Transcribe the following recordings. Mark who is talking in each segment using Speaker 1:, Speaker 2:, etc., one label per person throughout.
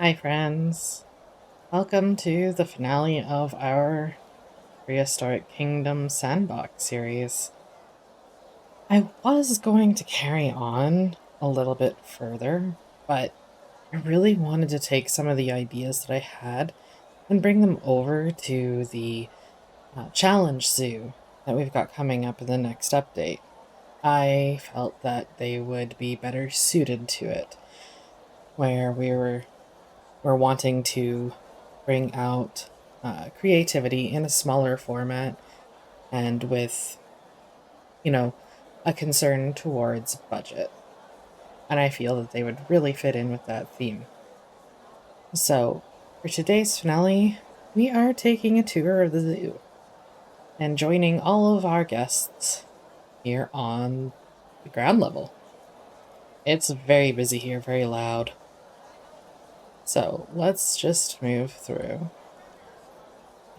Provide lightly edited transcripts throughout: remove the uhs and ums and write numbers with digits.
Speaker 1: Hi, friends. Welcome to the finale of our Prehistoric Kingdom Sandbox series. I was going to carry on a little bit further, but I really wanted to take some of the ideas that I had and bring them over to the Challenge Zoo that we've got coming up in the next update. I felt that they would be better suited to it, where we're wanting to bring out creativity in a smaller format and with, you know, a concern towards budget. And I feel that they would really fit in with that theme. So, for today's finale, we are taking a tour of the zoo and joining all of our guests here on the ground level. It's very busy here, very loud. So, let's just move through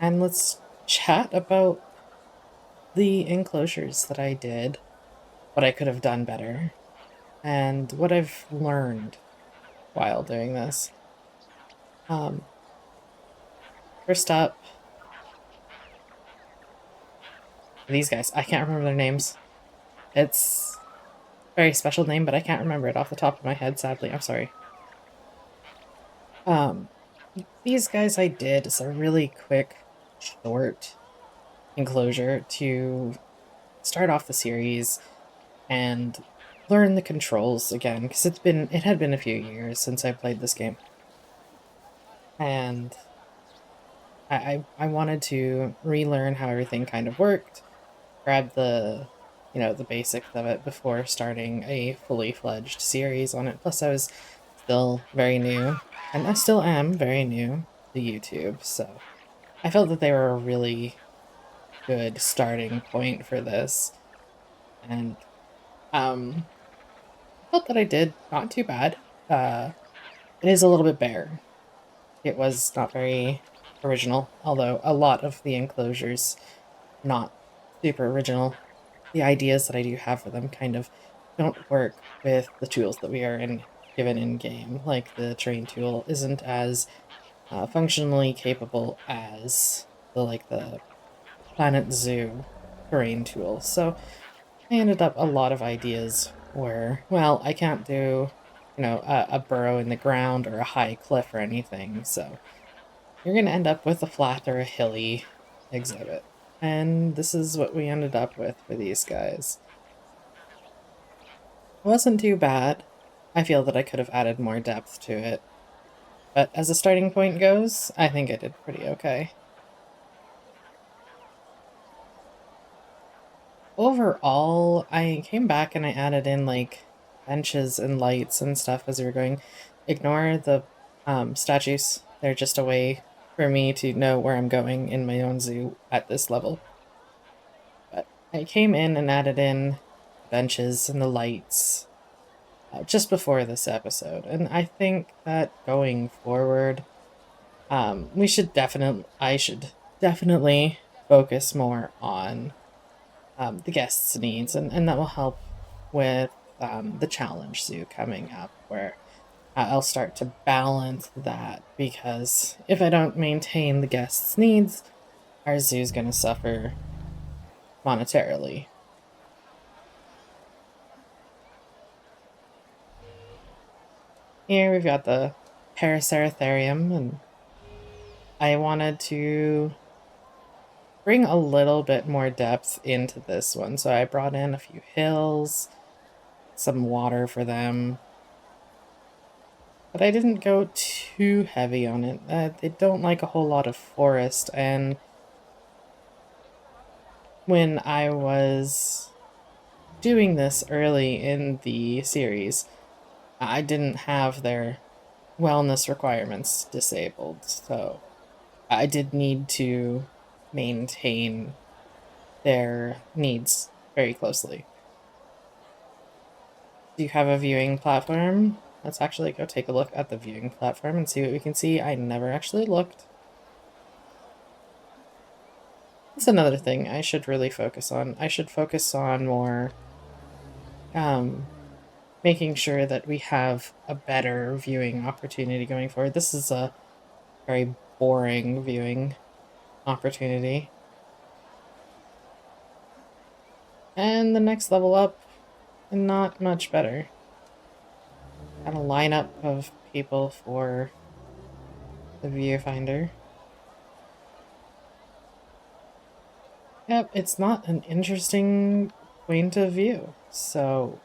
Speaker 1: and let's chat about the enclosures that I did, what I could have done better, and what I've learned while doing this. Um, First up, these guys. I can't remember their names. It's a very special name, but I can't remember it off the top of my head, sadly. I'm sorry. Um, these guys I did is a really quick, short enclosure to start off the series and learn the controls again, because it had been a few years since I played this game. And I wanted to relearn how everything kind of worked, grab the basics of it before starting a fully fledged series on it. Plus, I was still very new, and I still am very new to YouTube, so I felt that they were a really good starting point for this. And I felt that I did not too bad. It is a little bit bare. It was not very original, although a lot of the enclosures not super original. The ideas that I do have for them kind of don't work with the tools that we are given in game. Like the terrain tool isn't as functionally capable as the Planet Zoo terrain tool. So I ended up a lot of ideas where, well, I can't do, a burrow in the ground or a high cliff or anything. So you're going to end up with a flat or a hilly exhibit. And this is what we ended up with for these guys. It wasn't too bad. I feel that I could have added more depth to it. But as a starting point goes, I think I did pretty okay. Overall, I came back and I added in like benches and lights and stuff as we were going. Ignore the statues. They're just a way for me to know where I'm going in my own zoo at this level. But I came in and added in benches and the lights just before this episode. And I think that going forward, I should definitely focus more on the guests' needs, and that will help with the challenge zoo coming up, where I'll start to balance that, because if I don't maintain the guests' needs, our zoo is going to suffer monetarily. Here we've got the Paraceratherium, and I wanted to bring a little bit more depth into this one. So I brought in a few hills, some water for them, but I didn't go too heavy on it. They don't like a whole lot of forest, and when I was doing this early in the series, I didn't have their wellness requirements disabled, so I did need to maintain their needs very closely. Do you have a viewing platform? Let's actually go take a look at the viewing platform and see what we can see. I never actually looked. That's another thing I should really focus on. I should focus on more making sure that we have a better viewing opportunity going forward. This is a very boring viewing opportunity. And the next level up, not much better. Got a lineup of people for the viewfinder. Yep, it's not an interesting point of view. So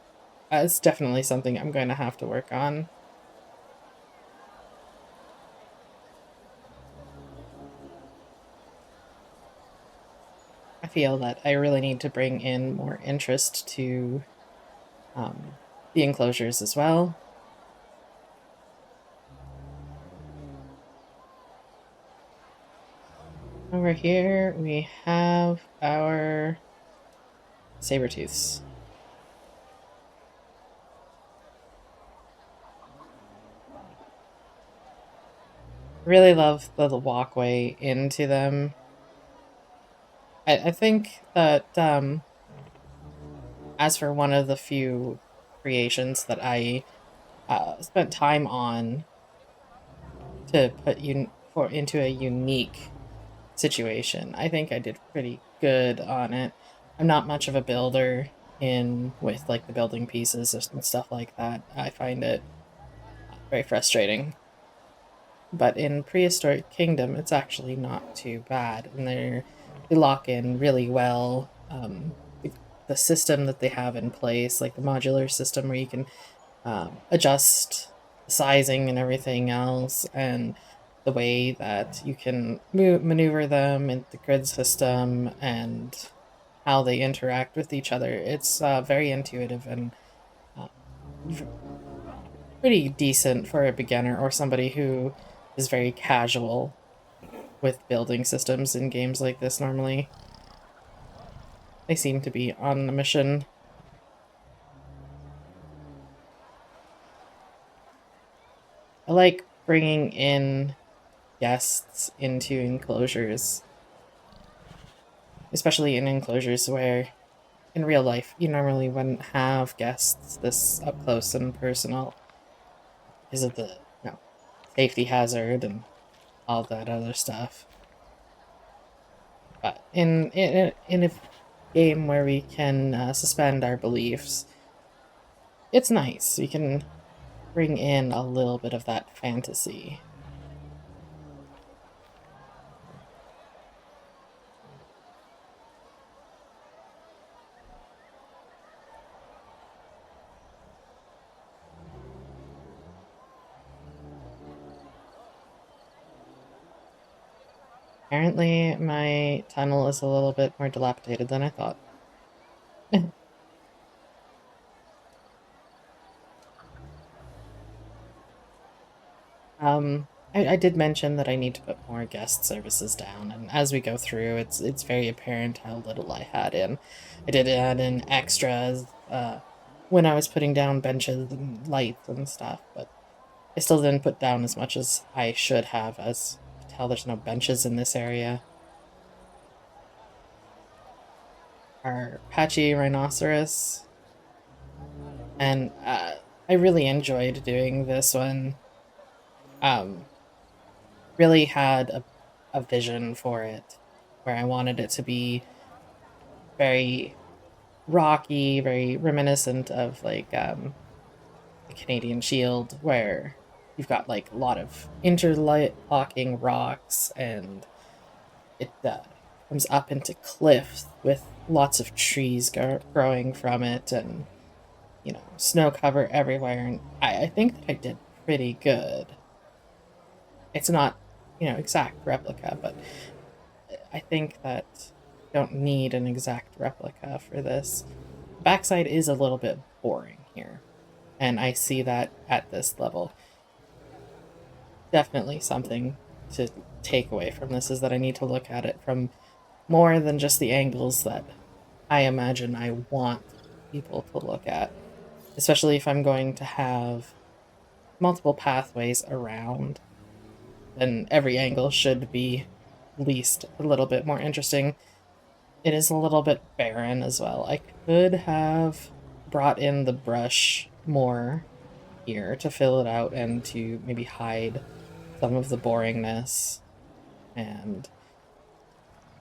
Speaker 1: it's definitely something I'm going to have to work on. I feel that I really need to bring in more interest to the enclosures as well. Over here we have our saber-tooths. Really love the walkway into them. I think that as for one of the few creations that I spent time on to put into a unique situation, I think I did pretty good on it. I'm not much of a builder in with like the building pieces and stuff like that. I find it very frustrating. But in Prehistoric Kingdom, it's actually not too bad, and they lock in really well. The system that they have in place, like the modular system where you can adjust the sizing and everything else, and the way that you can maneuver them in the grid system and how they interact with each other. It's very intuitive and uh, pretty decent for a beginner or somebody who is very casual with building systems in games like this normally. They seem to be on a mission. I like bringing in guests into enclosures, especially in enclosures where in real life you normally wouldn't have guests this up close and personal because of the safety hazard and all that other stuff. But in a game where we can suspend our beliefs, it's nice. We can bring in a little bit of that fantasy. Apparently, my tunnel is a little bit more dilapidated than I thought. I did mention that I need to put more guest services down, and as we go through, it's very apparent how little I had in. I did add in extras when I was putting down benches and lights and stuff, but I still didn't put down as much as I should have, as you can tell there's no benches in this area. Our patchy rhinoceros, and I really enjoyed doing this one. Um, really had a vision for it where I wanted it to be very rocky, very reminiscent of like the Canadian Shield, where you've got like a lot of interlocking rocks and it comes up into cliffs with lots of trees growing from it and snow cover everywhere. And I think that I did pretty good. It's not exact replica, but I think that you don't need an exact replica for this. The backside is a little bit boring here, and I see that at this level. Definitely something to take away from this is that I need to look at it from more than just the angles that I imagine I want people to look at, especially if I'm going to have multiple pathways around. Then every angle should be at least a little bit more interesting. It is a little bit barren as well. I could have brought in the brush more here to fill it out and to maybe hide some of the boringness and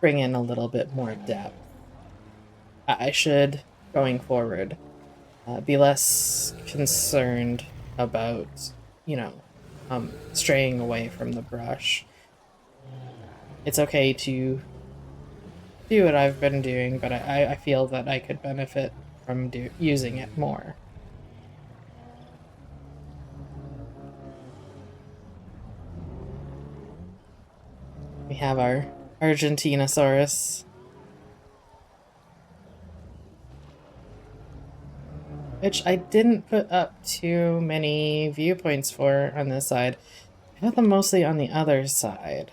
Speaker 1: bring in a little bit more depth. I should, going forward, be less concerned about, you know, straying away from the brush. It's okay to do what I've been doing, but I feel that I could benefit from using it more. We have our Argentinosaurus, which I didn't put up too many viewpoints for on this side. I put them mostly on the other side.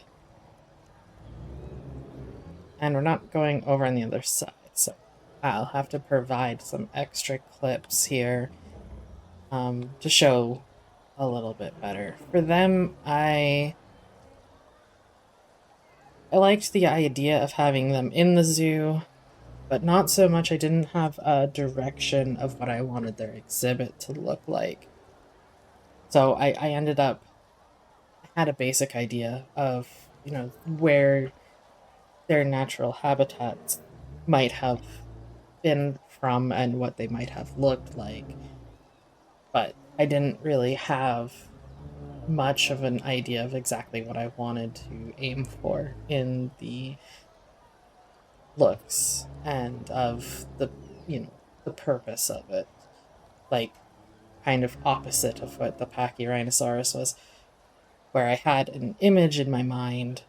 Speaker 1: And we're not going over on the other side, so I'll have to provide some extra clips here to show a little bit better. For them, I liked the idea of having them in the zoo, but not so much I didn't have a direction of what I wanted their exhibit to look like. So I ended up, I had a basic idea of, where their natural habitats might have been from and what they might have looked like. But I didn't really have much of an idea of exactly what I wanted to aim for in the looks and of the purpose of it. Like, kind of opposite of what the Pachyrhinosaurus was, where I had an image in my mind.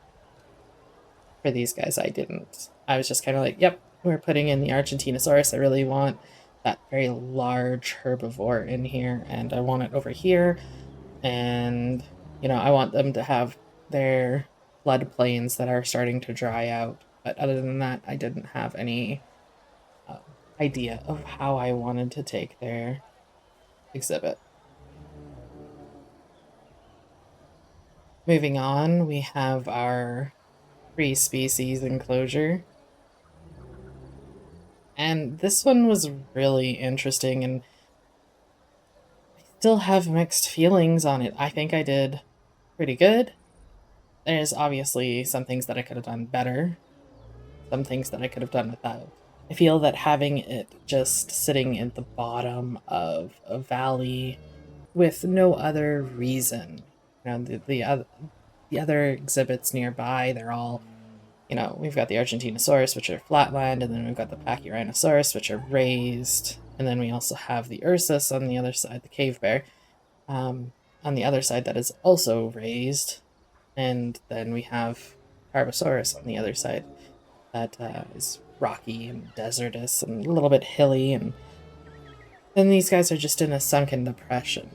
Speaker 1: For these guys, I didn't. I was just kind of like, yep, we're putting in the Argentinosaurus. I really want that very large herbivore in here, and I want it over here. And, I want them to have their floodplains that are starting to dry out. But other than that, I didn't have any idea of how I wanted to take their exhibit. Moving on, we have our pre-species enclosure. And this one was really interesting, and I still have mixed feelings on it. I think I did pretty good. There's obviously some things that I could have done better, some things that I could have done without. I feel that having it just sitting at the bottom of a valley with no other reason, the other exhibits nearby, they're all, we've got the Argentinosaurus, which are flatland, and then we've got the Pachyrhinosaurus, which are raised, and then we also have the Ursus on the other side, the cave bear, on the other side that is also raised, and then we have Carbosaurus on the other side that is rocky and desertous and a little bit hilly, and then these guys are just in a sunken depression.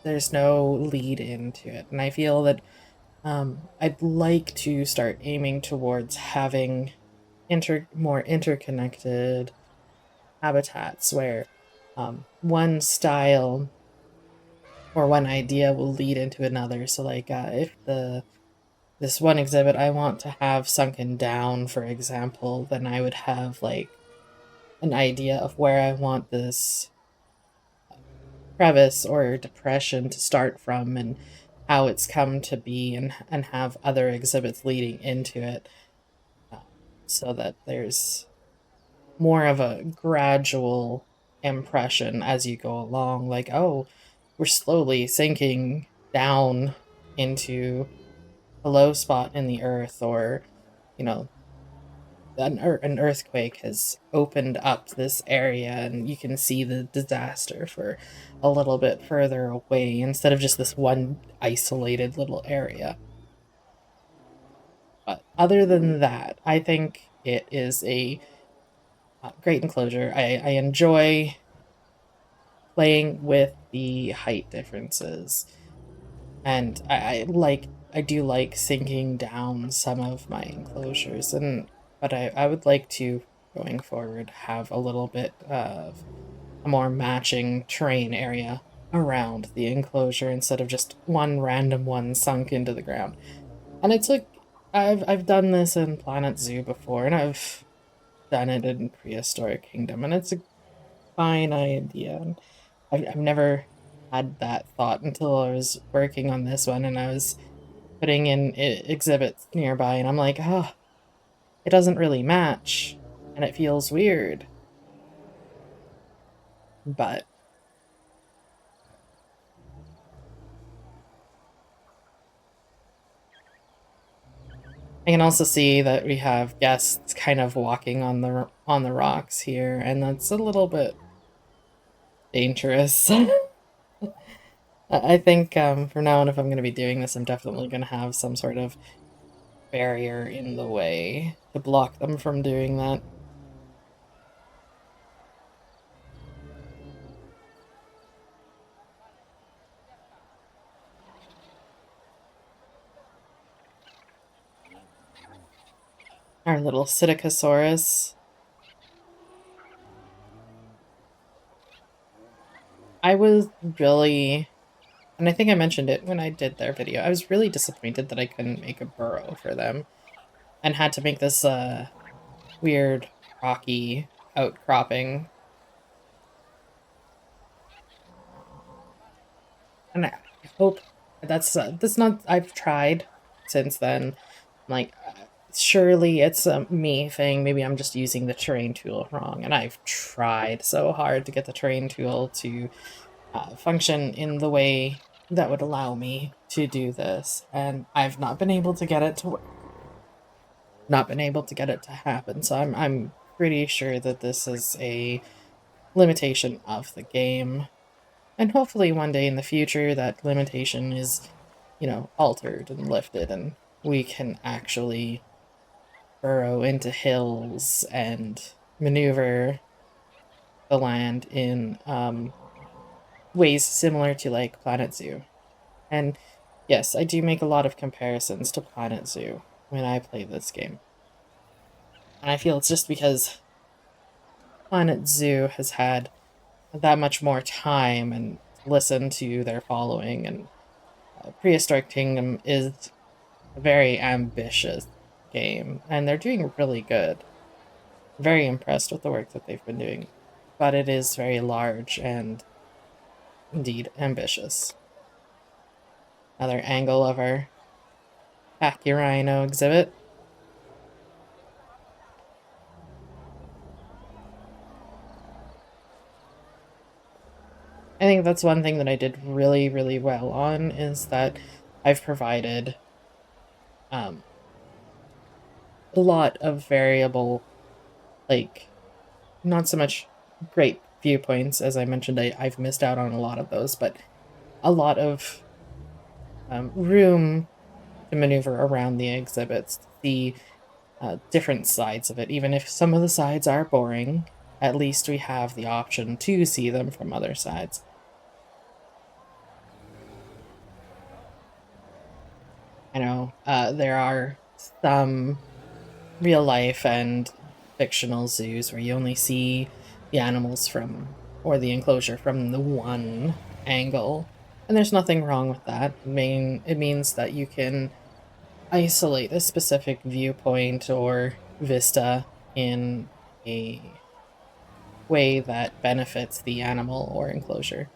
Speaker 1: There's no lead into it, and I feel that I'd like to start aiming towards having more interconnected habitats where one style or one idea will lead into another. So, like, if this one exhibit I want to have sunken down, for example, then I would have like an idea of where I want this crevice or depression to start from and how it's come to be, and have other exhibits leading into it, so that there's more of a gradual impression as you go along, like, oh, we're slowly sinking down into a low spot in the earth, or you know an earthquake has opened up this area and you can see the disaster for a little bit further away instead of just this one isolated little area. But other than that, I think it is a great enclosure. I enjoy playing with the height differences, and I do like sinking down some of my enclosures, but I would like to, going forward, have a little bit of a more matching terrain area around the enclosure instead of just one random one sunk into the ground. And it's like I've done this in Planet Zoo before, and I've done it in Prehistoric Kingdom, and fine idea. And I've never had that thought until I was working on this one and I was putting in exhibits nearby, and I'm like, oh, it doesn't really match, and it feels weird. But I can also see that we have guests kind of walking on the rocks here, and that's a little bit dangerous. I think from now on, if I'm going to be doing this, I'm definitely going to have some sort of barrier in the way to block them from doing that. Our little Psittacosaurus. I was really, and I think I mentioned it when I did their video, I was really disappointed that I couldn't make a burrow for them and had to make this weird rocky outcropping. And I hope that's not, I've tried since then. Like, surely it's a me thing. Maybe I'm just using the terrain tool wrong. And I've tried so hard to get the terrain tool to function in the way that would allow me to do this. And I've not been able to get it to not been able to get it to happen. So I'm pretty sure that this is a limitation of the game. And hopefully one day in the future that limitation is, altered and lifted and we can actually burrow into hills and maneuver the land in ways similar to like Planet Zoo. And yes, I do make a lot of comparisons to Planet Zoo when I play this game. And I feel it's just because Planet Zoo has had that much more time and listen to their following, and Prehistoric Kingdom is a very ambitious game, and they're doing really good. Very impressed with the work that they've been doing, but it is very large and indeed ambitious. Another angle of our Pachyrhino exhibit. I think that's one thing that I did really, really well on, is that I've provided a lot of variable, like, not so much great viewpoints, as I mentioned, I've missed out on a lot of those, but a lot of room to maneuver around the exhibits, to see different sides of it. Even if some of the sides are boring, at least we have the option to see them from other sides. I know there are some real life and fictional zoos where you only see the animals from, or the enclosure from the one angle. And there's nothing wrong with that. It means that you can isolate a specific viewpoint or vista in a way that benefits the animal or enclosure.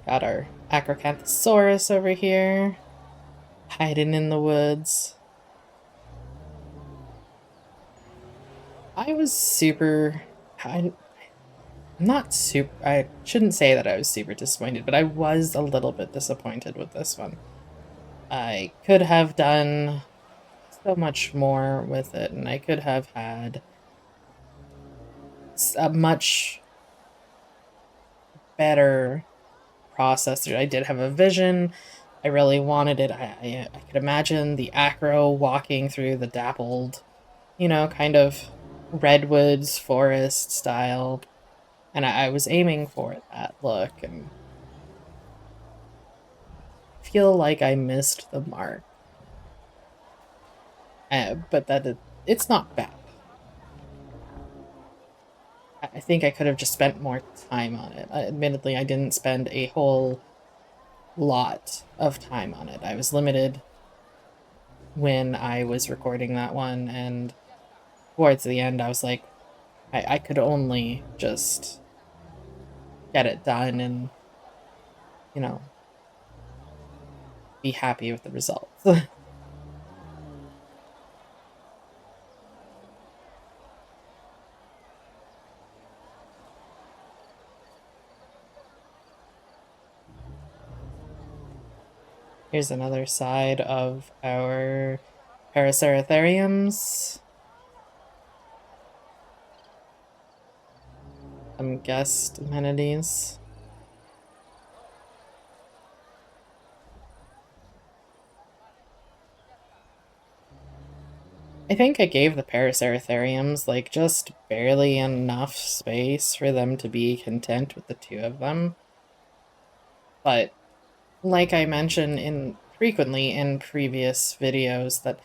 Speaker 1: Got our Acrocanthosaurus over here, hiding in the woods. I was super... I'm not super... I shouldn't say that I was super disappointed, but I was a little bit disappointed with this one. I could have done so much more with it, and I could have had a much better processor. I did have a vision. I really wanted it. I could imagine the acro walking through the dappled, kind of redwoods forest style. And I was aiming for that look, and feel like I missed the mark. But it's not bad. I think I could have just spent more time on it. Admittedly, I didn't spend a whole lot of time on it. I was limited when I was recording that one, and towards the end, I was like, I could only just get it done and, you know, be happy with the results. Here's another side of our Paraceratheriums. Some guest amenities. I think I gave the Paraceratheriums like just barely enough space for them to be content with the two of them. But like I mentioned in frequently in previous videos, that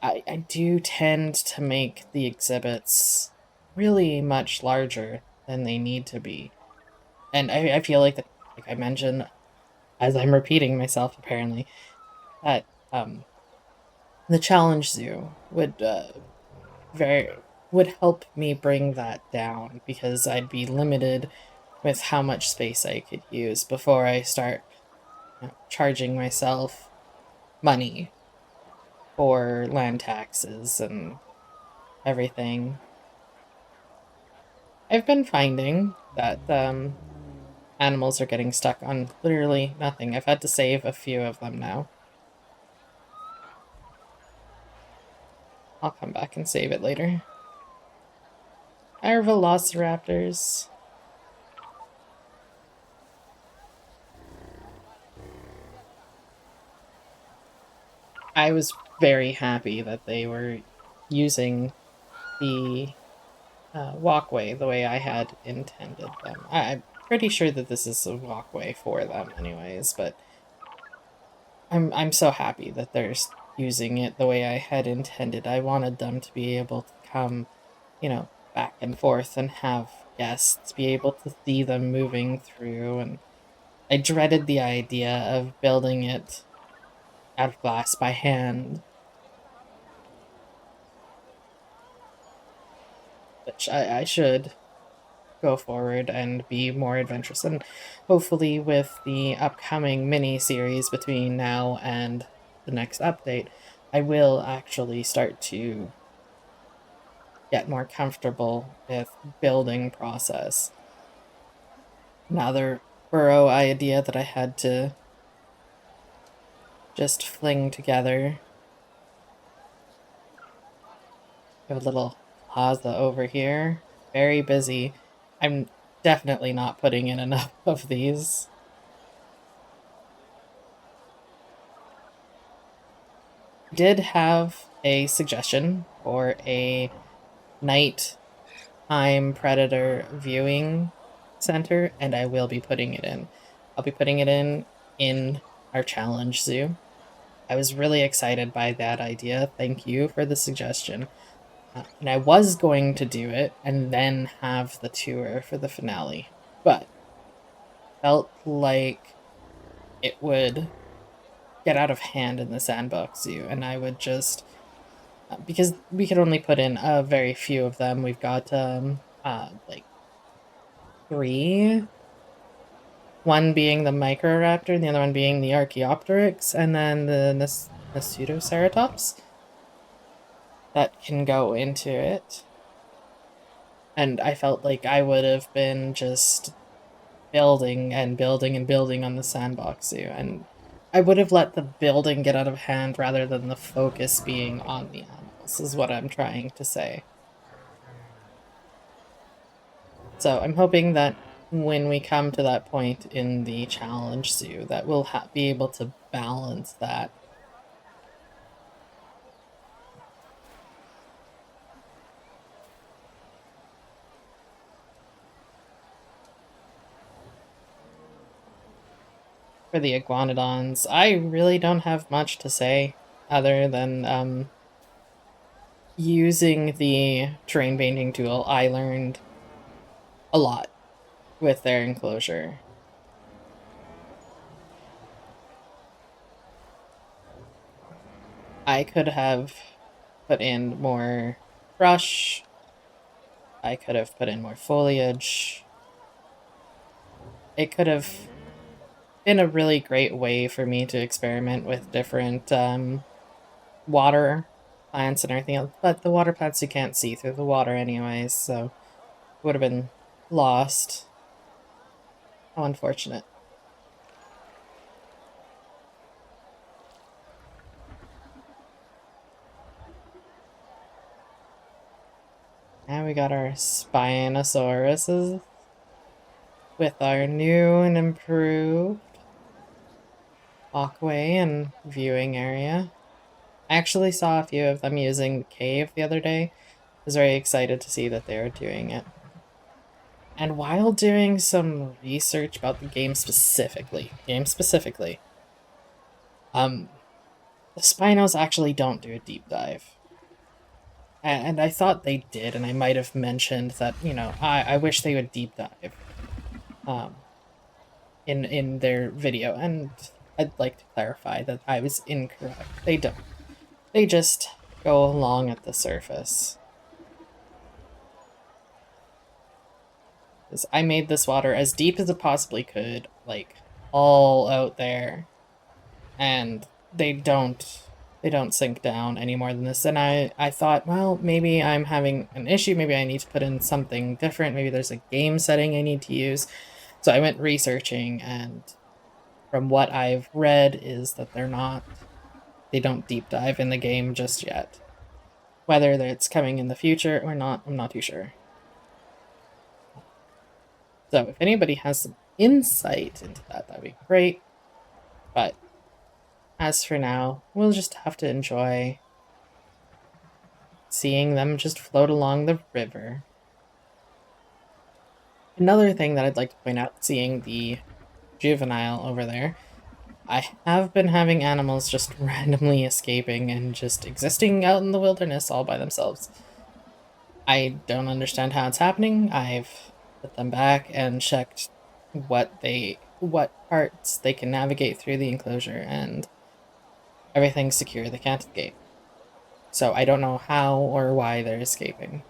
Speaker 1: I do tend to make the exhibits really much larger than they need to be. And I feel like that, like I mentioned, as I'm repeating myself apparently, that the challenge zoo very would help me bring that down, because I'd be limited with how much space I could use before I start, charging myself money for land taxes and everything. I've been finding that animals are getting stuck on literally nothing. I've had to save a few of them now. I'll come back and save it later. Our velociraptors. I was very happy that they were using the walkway the way I had intended them. I'm pretty sure that this is a walkway for them anyways, but I'm so happy that they're using it the way I had intended. I wanted them to be able to come, back and forth and have guests be able to see them moving through, and I dreaded the idea of building it out of glass by hand, which I should go forward and be more adventurous. And hopefully, with the upcoming mini series between now and the next update, I will actually start to get more comfortable with building process. Another burrow idea that I had to just fling together. We have a little plaza over here. Very busy. I'm definitely not putting in enough of these. I did have a suggestion for a nighttime predator viewing center, and I will be putting it in. I'll be putting it in our challenge zoo. I was really excited by that idea. Thank you for the suggestion. And I was going to do it and then have the tour for the finale, but felt like it would get out of hand in the Sandbox Zoo, and I would just because we could only put in a very few of them. We've got like three, one being the Microraptor, and the other one being the Archaeopteryx, and then the Pseudoceratops that can go into it. And I felt like I would have been just building and building and building on the Sandbox Zoo, and I would have let the building get out of hand rather than the focus being on the animals, is what I'm trying to say. So I'm hoping that when we come to that point in the challenge zoo, that we'll be able to balance that. For the iguanodons, I really don't have much to say other than using the terrain painting tool. I learned a lot with their enclosure. I could have put in more brush. I could have put in more foliage. It could have been a really great way for me to experiment with different water plants and everything else. But the water plants you can't see through the water anyways, so it would have been lost. How unfortunate. Now we got our Spinosauruses with our new and improved walkway and viewing area. I actually saw a few of them using the cave the other day. I was very excited to see that they were doing it. And while doing some research about the game specifically, um, the Spinos actually don't do a deep dive. And I thought they did, and I might have mentioned that, I wish they would deep dive um, in their video, and I'd like to clarify that I was incorrect. They don't. They just go along at the surface. Because I made this water as deep as it possibly could, like all out there, and they don't sink down any more than this. And I thought, well, maybe I'm having an issue. Maybe I need to put in something different. Maybe there's a game setting I need to use. So I went researching, and from what I've read is that they don't deep dive in the game just yet. Whether it's coming in the future or not, I'm not too sure. So if anybody has some insight into that, that'd be great. But as for now, we'll just have to enjoy seeing them just float along the river. Another thing that I'd like to point out, seeing the juvenile over there, I have been having animals just randomly escaping and just existing out in the wilderness all by themselves. I don't understand how it's happening. I've put them back and checked what parts they can navigate through the enclosure, and everything's secure. They can't escape. So I don't know how or why they're escaping.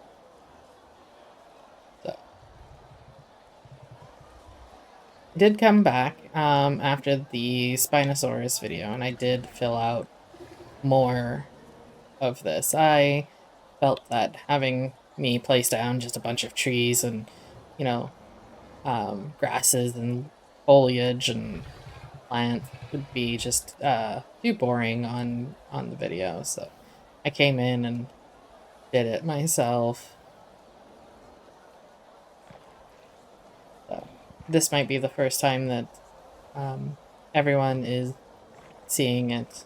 Speaker 1: So I did come back after the Spinosaurus video, and I did fill out more of this. I felt that having me place down just a bunch of trees and, you know, grasses and foliage and plants would be just too boring on the video. So I came in and did it myself. So this might be the first time that everyone is seeing it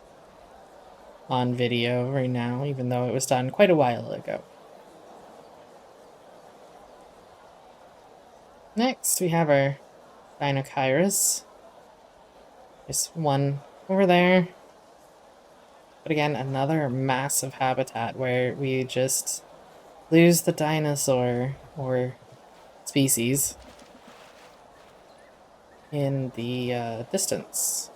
Speaker 1: on video right now, even though it was done quite a while ago. Next, we have our Dinochirus. There's one over there. But again, another massive habitat where we just lose the dinosaur or species in the distance.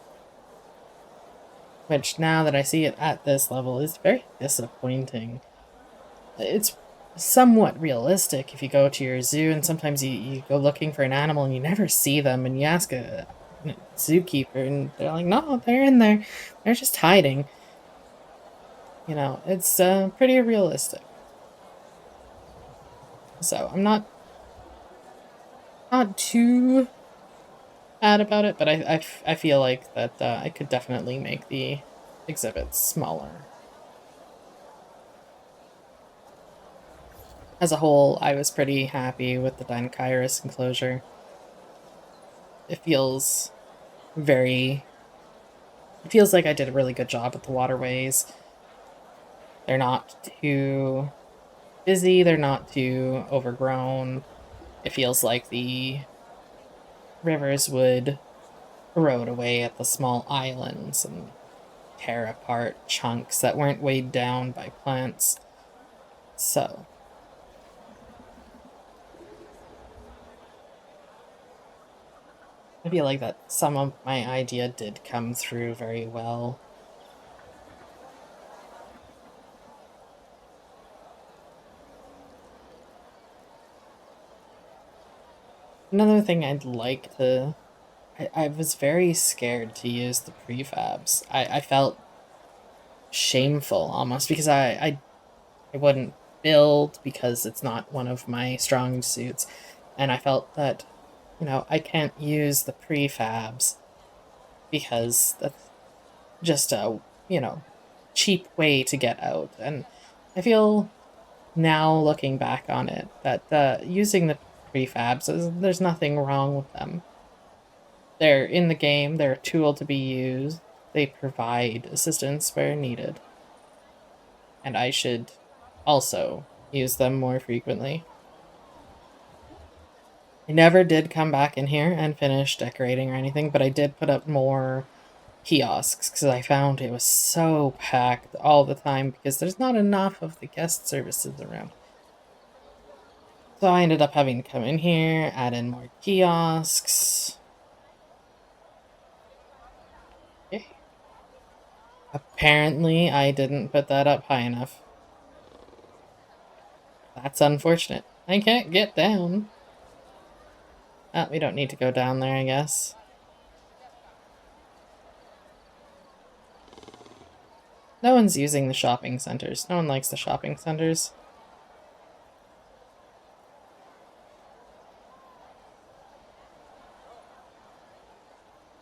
Speaker 1: Which, now that I see it at this level, is very disappointing. It's somewhat realistic if you go to your zoo and sometimes you go looking for an animal and you never see them, and you ask a zookeeper and they're like, no, they're in there. They're just hiding. It's pretty realistic. So I'm not too bad about it, but I feel like that I could definitely make the exhibits smaller. As a whole, I was pretty happy with the Dinochirus enclosure. It feels like I did a really good job with the waterways. They're not too busy, they're not too overgrown. It feels like the rivers would erode away at the small islands and tear apart chunks that weren't weighed down by plants. So I feel like that some of my idea did come through very well. Another thing I'd like to. I was very scared to use the prefabs. I felt shameful almost because I wouldn't build because it's not one of my strong suits. And I felt that, I can't use the prefabs because that's just a, cheap way to get out. And I feel now looking back on it that using the prefabs, there's nothing wrong with them. They're in the game, they're a tool to be used, they provide assistance where needed. And I should also use them more frequently. I never did come back in here and finish decorating or anything, but I did put up more kiosks because I found it was so packed all the time because there's not enough of the guest services around. So I ended up having to come in here, add in more kiosks. Okay. Apparently, I didn't put that up high enough. That's unfortunate. I can't get down. Oh, we don't need to go down there, I guess. No one's using the shopping centers. No one likes the shopping centers.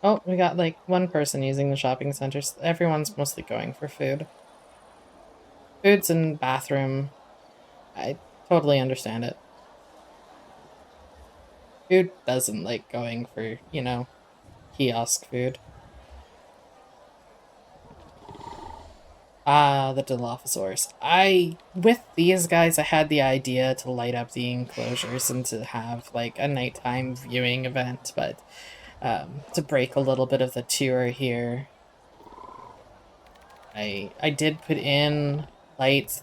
Speaker 1: Oh, we got like one person using the shopping centers. Everyone's mostly going for food. Foods and bathroom. I totally understand it. Food doesn't like going for, kiosk food. Ah, the Dilophosaurus. With these guys, I had the idea to light up the enclosures and to have like a nighttime viewing event, but to break a little bit of the tour here, I did put in lights,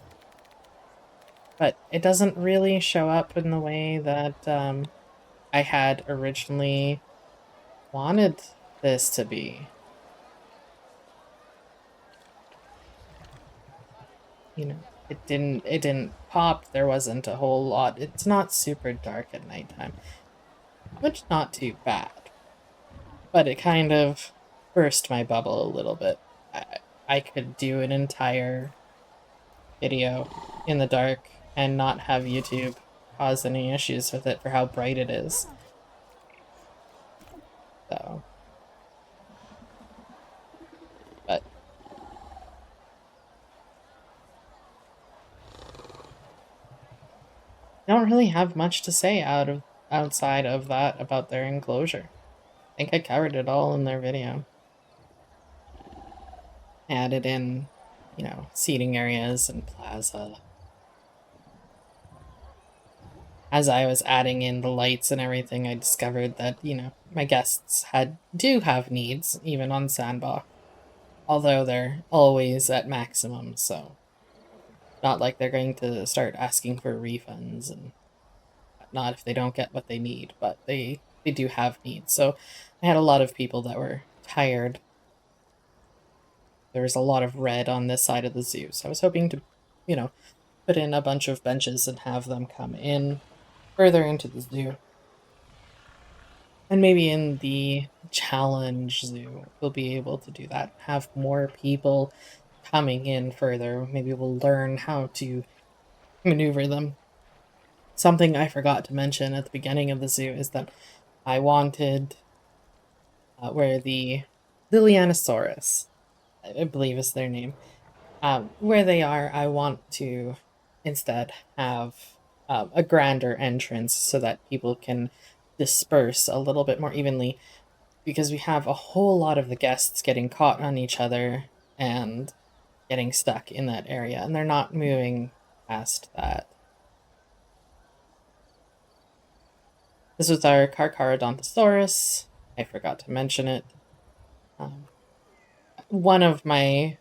Speaker 1: but it doesn't really show up in the way that I had originally wanted this to be. It didn't pop. There wasn't a whole lot. It's not super dark at nighttime, which not too bad, but it kind of burst my bubble a little bit. I could do an entire video in the dark and not have YouTube cause any issues with it for how bright it is. So, but I don't really have much to say outside of that about their enclosure. I think I covered it all in their video. Added in, seating areas and plaza. As I was adding in the lights and everything, I discovered that, my guests do have needs, even on Sandbox. Although they're always at maximum, so not like they're going to start asking for refunds and not if they don't get what they need, but they do have needs. So I had a lot of people that were tired. There was a lot of red on this side of the zoo, so I was hoping to, put in a bunch of benches and have them come in further into the zoo. And maybe in the challenge zoo, we'll be able to do that. Have more people coming in further. Maybe we'll learn how to maneuver them. Something I forgot to mention at the beginning of the zoo is that I wanted where the Lilianosaurus, I believe is their name, where they are, I want to instead have a grander entrance so that people can disperse a little bit more evenly because we have a whole lot of the guests getting caught on each other and getting stuck in that area, and they're not moving past that. This was our Carcharodontosaurus. I forgot to mention it. One of my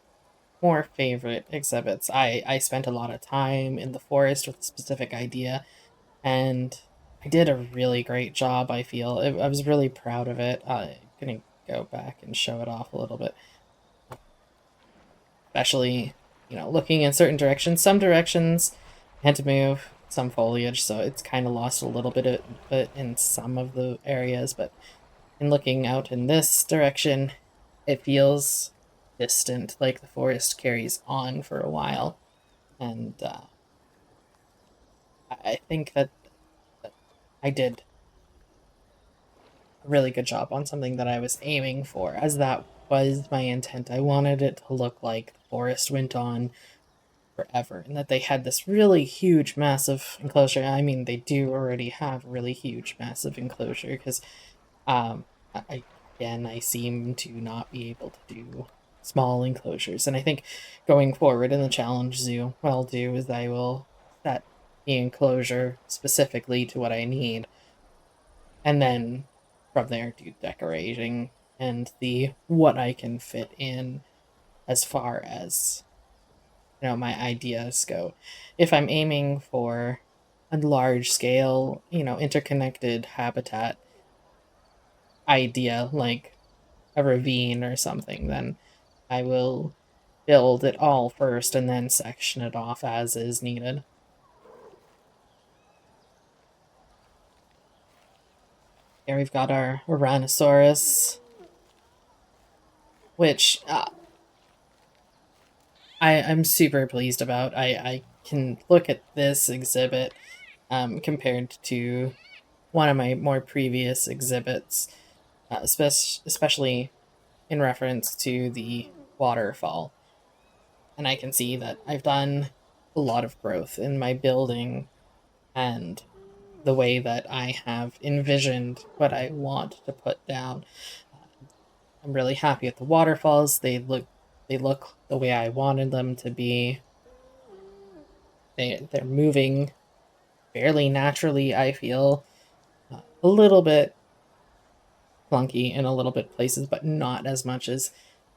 Speaker 1: more favorite exhibits. I spent a lot of time in the forest with a specific idea, and I did a really great job, I feel. I was really proud of it. I'm gonna go back and show it off a little bit. Especially, looking in certain directions. Some directions I had to move some foliage, so it's kind of lost a little bit in some of the areas, but in looking out in this direction, it feels distant, like the forest carries on for a while. And I think that I did a really good job on something that I was aiming for, as that was my intent. I wanted it to look like the forest went on forever and that they had this really huge, massive enclosure. I mean, they do already have a really huge, massive enclosure because, um, again, I seem to not be able to do small enclosures. And I think going forward in the challenge zoo, what I'll do is I will set the enclosure specifically to what I need, and then from there do decorating and the what I can fit in as far as my ideas go. If I'm aiming for a large scale, interconnected habitat idea like a ravine or something, then I will build it all first and then section it off as is needed. Here we've got our Tyrannosaurus, which I'm super pleased about. I can look at this exhibit compared to one of my more previous exhibits, especially in reference to the waterfall. And I can see that I've done a lot of growth in my building and the way that I have envisioned what I want to put down. I'm really happy with the waterfalls. They look the way I wanted them to be. They're moving fairly naturally, I feel. A little bit clunky in a little bit places, but not as much as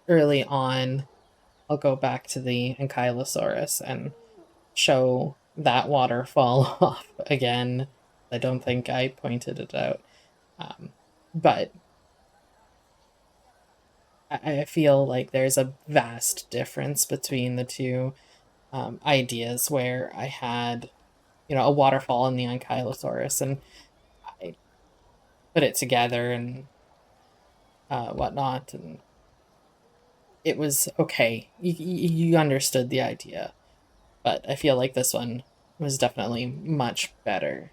Speaker 1: early on. I'll go back to the Ankylosaurus and show that waterfall off again. I don't think I pointed it out. But I feel like there's a vast difference between the two ideas where I had, a waterfall in the Ankylosaurus and I put it together and whatnot, and it was okay. You understood the idea, but I feel like this one was definitely much better.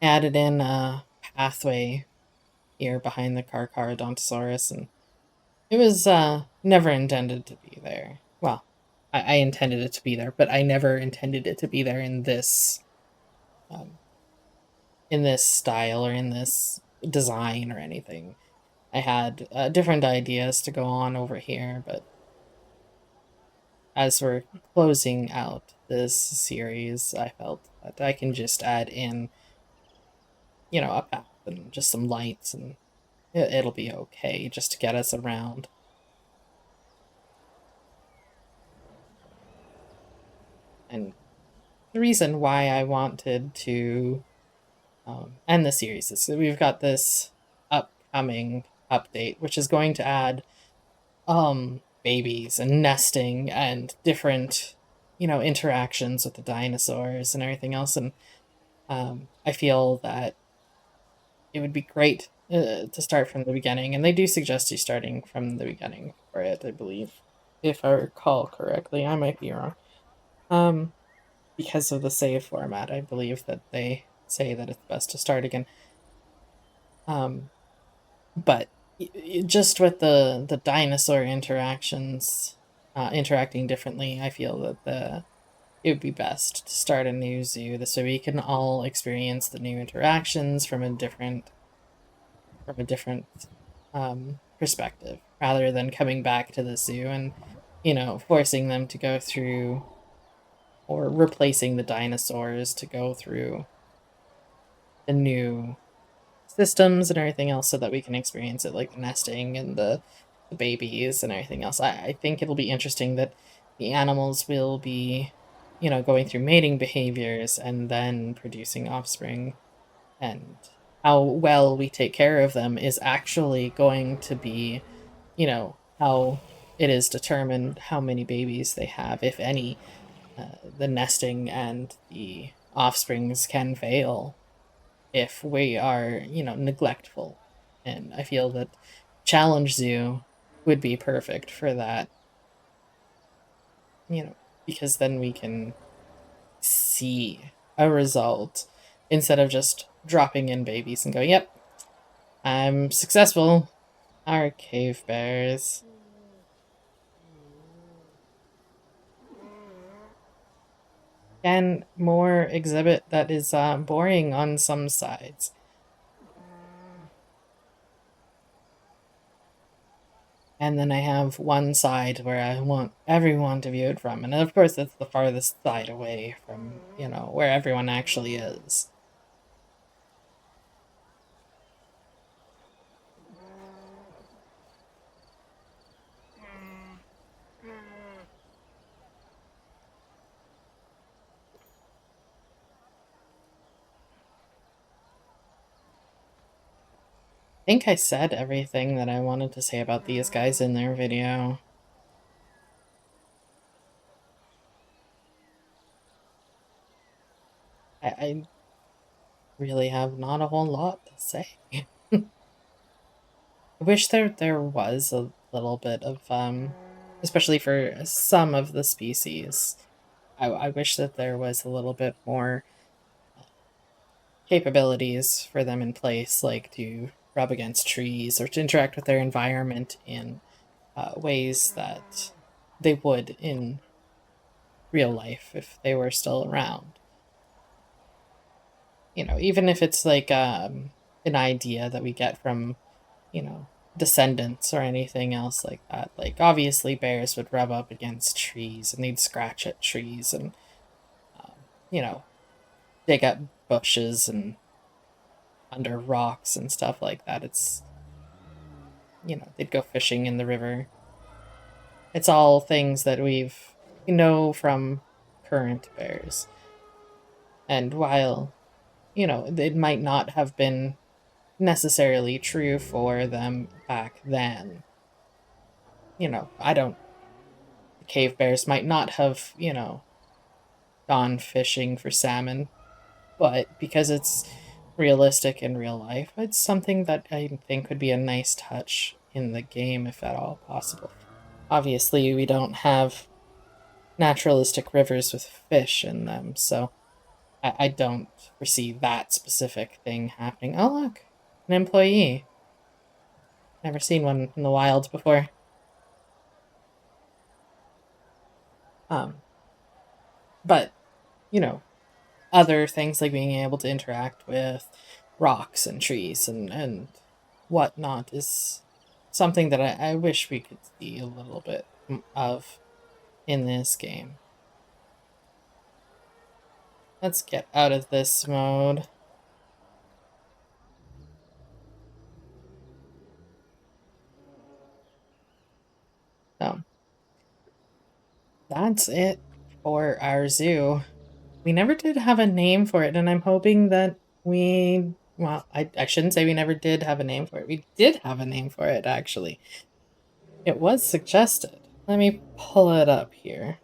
Speaker 1: Added in a pathway here behind the Carcharodontosaurus, and it was never intended to be there. Well, I intended it to be there, but I never intended it to be there um, in this style or in this design or anything. I had different ideas to go on over here, but as we're closing out this series, I felt that I can just add in, a path and just some lights, and it'll be okay just to get us around. And the reason why I wanted to end the series is that we've got this upcoming update, which is going to add babies and nesting and different, interactions with the dinosaurs and everything else. And I feel that it would be great to start from the beginning. And they do suggest you starting from the beginning for it, I believe. If I recall correctly, I might be wrong. Um, because of the save format, I believe that they say that it's best to start again. Um, but just with the dinosaur interactions, interacting differently, I feel that it would be best to start a new zoo. This way we can all experience the new interactions from a different perspective, rather than coming back to the zoo and forcing them to go through, or replacing the dinosaurs to go through the new systems and everything else so that we can experience it, like the nesting and the babies and everything else. I think it'll be interesting that the animals will be, going through mating behaviors and then producing offspring, and how well we take care of them is actually going to be, how it is determined how many babies they have, if any. The nesting and the offsprings can fail if we are, neglectful. And I feel that Challenge Zoo would be perfect for that, because then we can see a result instead of just dropping in babies and going, yep, I'm successful. Our cave bears. And more exhibit that is boring on some sides. And then I have one side where I want everyone to view it from. And of course, it's the farthest side away from, where everyone actually is. I think I said everything that I wanted to say about these guys in their video. I really have not a whole lot to say. I wish there was a little bit of especially for some of the species. I wish that there was a little bit more capabilities for them in place, like to rub against trees or to interact with their environment in ways that they would in real life if they were still around. Even if it's like an idea that we get from, descendants or anything else like that. Like, obviously, bears would rub up against trees and they'd scratch at trees and, you know, dig up bushes and under rocks and stuff like that. It's, they'd go fishing in the river. It's all things that we know from current bears. And while, it might not have been necessarily true for them back then, I don't, cave bears might not have, gone fishing for salmon, but because it's realistic in real life, it's something that I think would be a nice touch in the game if at all possible. Obviously, we don't have naturalistic rivers with fish in them, so I don't foresee that specific thing happening. Oh, look, an employee. Never seen one in the wild before. Um, but, you know, other things like being able to interact with rocks and trees and whatnot is something that I wish we could see a little bit of in this game. Let's get out of this mode. So that's it for our zoo. We never did have a name for it, and I'm hoping that I shouldn't say we never did have a name for it. We did have a name for it, actually. It was suggested. Let me pull it up here.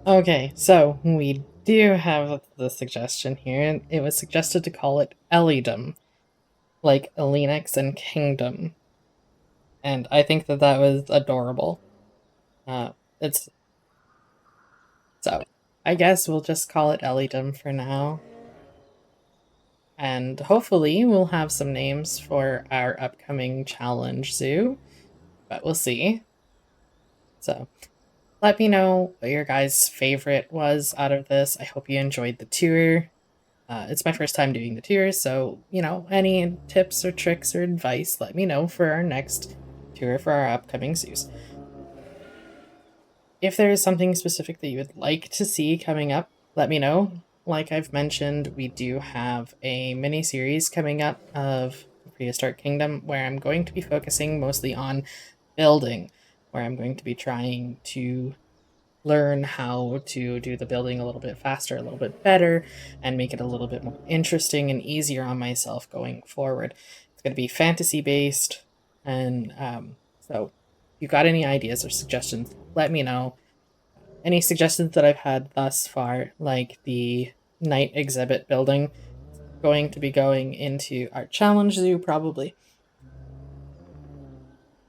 Speaker 1: Okay, so we do have the suggestion here, and it was suggested to call it Elidom, like Linux and Kingdom. And I think that that was adorable. It's so I guess we'll just call it Elidom for now. And hopefully we'll have some names for our upcoming challenge zoo, but we'll see. So let me know what your guys' favorite was out of this. I hope you enjoyed the tour. It's my first time doing the tour, so, any tips or tricks or advice, let me know for our next tour for our upcoming zoos. If there is something specific that you would like to see coming up, let me know. Like I've mentioned, we do have a mini series coming up of Prehistoric Kingdom where I'm going to be focusing mostly on building, where I'm going to be trying to learn how to do the building a little bit faster, a little bit better, and make it a little bit more interesting and easier on myself going forward. It's going to be fantasy based, and so you got any ideas or suggestions, let me know. Any suggestions that I've had thus far, like the night exhibit building, going to be going into our challenge zoo probably.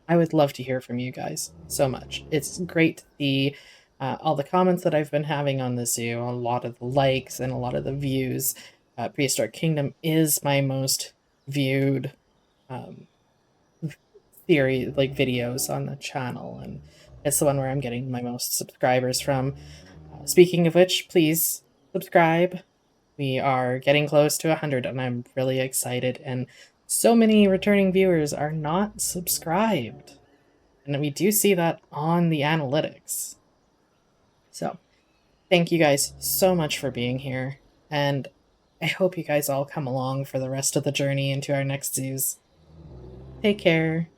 Speaker 1: I would love to hear from you guys so much. It's great to see all the comments that I've been having on the zoo, a lot of the likes and a lot of the views. Prehistoric Kingdom is my most viewed um, theory, like videos on the channel, and it's the one where I'm getting my most subscribers from. Speaking of which, please subscribe. We are getting close to 100, and I'm really excited. And so many returning viewers are not subscribed. And we do see that on the analytics. So, thank you guys so much for being here. And I hope you guys all come along for the rest of the journey into our next zoos. Take care.